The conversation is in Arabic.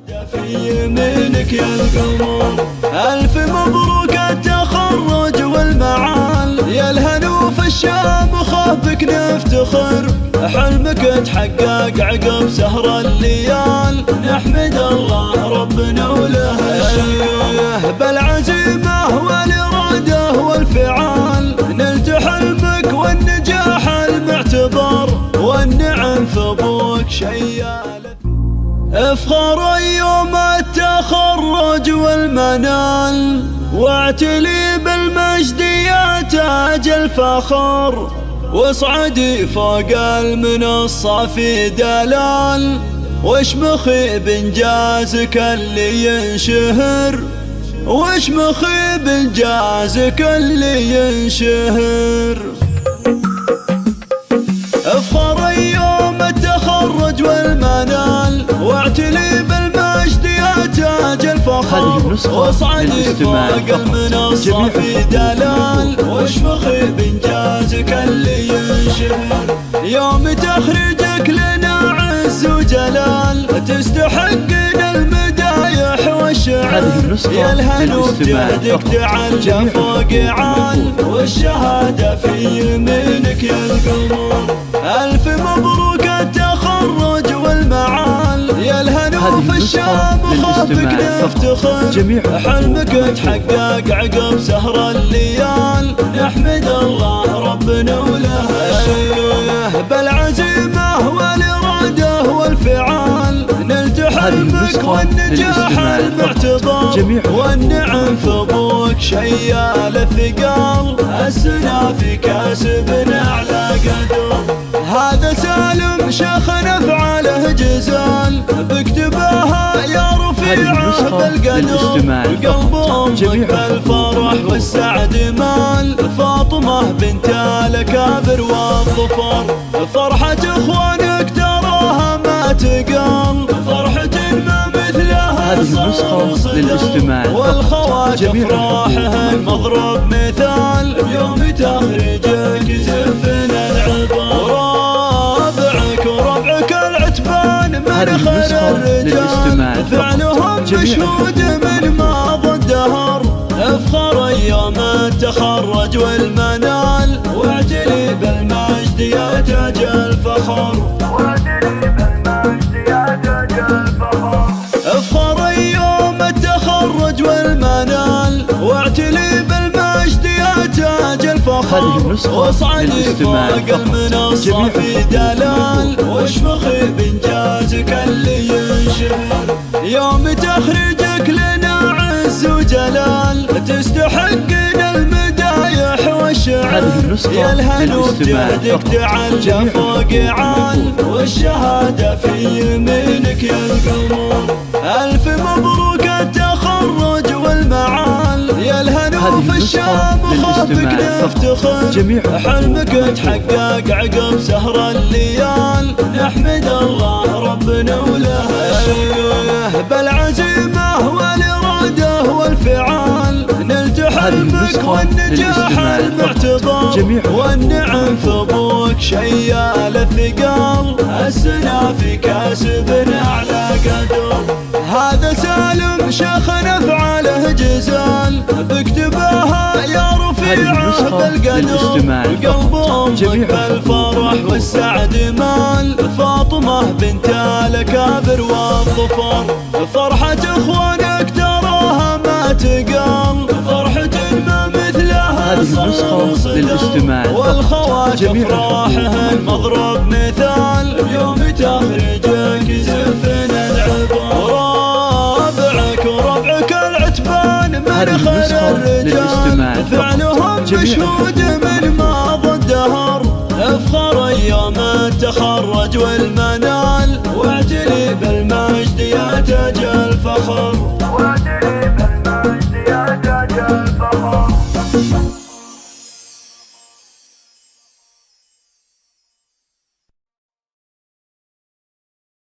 في يمينك يا القمر، ألف مبروك التخرج والمعال، يا الهنوف الشام خافك نفتخر، حلمك تحقق عقب سهر الليال، نحمد الله ربنا وله الشكر، بالعزيمة والإرادة والفعال، نلت حلمك والنجاح المعتبر، والنعم ثبوك شيال، افخر يوم التخرج والمنال، واعتلي بالمجد يا تاج الفخر، واصعدي فوق المنصة في دلال، واشمخي بانجازك اللي ينشهر، واشمخي بانجازك اللي ينشهر، افخر يوم التخرج والمنال، واعتلي بالمجد يا تاج الفخر، واصعدي فوق المنصة في دلال، واشمخي بانجازك اللي ينشهر، يوم تخرجك لنا عز وجلال، تستحقين المدايح والشعر، يا الهنوف جهدك تعلى فوق عال، والشهادة في يمينك يا القمر، ألف مبروك التخرج والمعال، يا الهنوف الشام خافك نفتخر، حلمك تحقق عقب سهر الليال، نحمد الله ربنا وله الشكر، بالعزيمة والإرادة والفعال، نلت حلمك والنجاح المعتبر، والنعم ثبوك شيال الثقال، السنا في كاسبنا على قدر، هذا سالم شيخ نفعاله جزال، بكتبها يا رفيعه بالقدر، قلب امك بالفرح والسعد مال، فاطمه بنت الاكابر والظفر، فرحه اخوانك تراها ما تقال، فرحه ما مثلها صار، والخوات افراحهن مضرب مثال، يوم تخرجك زفنا العبر، وربعك العتبان من خير الرجال، فعلهم مشهود من ماضى الدهر، افخر يوم التخرج والمنال، واعتلي بالمجد يا تاج الفخر، واعتلي بالمجد يا تاج الفخر، افخر يوم التخرج والمنال، واعتلي بالمجد يا تاج الفخر، واصعدي فوق المنصة في دلال، واشمخي بانجازك اللي ينشهر، يوم تخرجك لنا عز وجلال، تستحقين المدايح والشعر، يا الهنوف جهدك تعلى فوق عال، والشهادة في يمينك يا القمر، ألف مبروك التخرج والمعال، يا الهنوف الشام خافك نفتخر، حلمك تحقق عقب سهر الليال، نحمد الله ربنا وله الشكر، بالعزيمة والإرادة والفعال، نلت حلمك والنجاح المعتبر، والنعم ثبوك شيال الثقال، السنا في كاسبنا على قدر، هذا سالم شيخ نفعاله جزال، بكتبها يا رفيعه بالقدر، قلب امك بالفرح والسعد مال، فاطمه بنت الاكابر والظفر، فرحه اخوانك تراها ما تقال، فرحه ما مثلها صار، والخوات افراحهن مضرب مثال، يوم تخرجك زفنا العبر، وربعك العتبان من خير الرجال، فعلهم مشهود من ماضى الدهر، افخر يوم التخرج والمنال، واعتلي بالمجد يا تاج الفخر.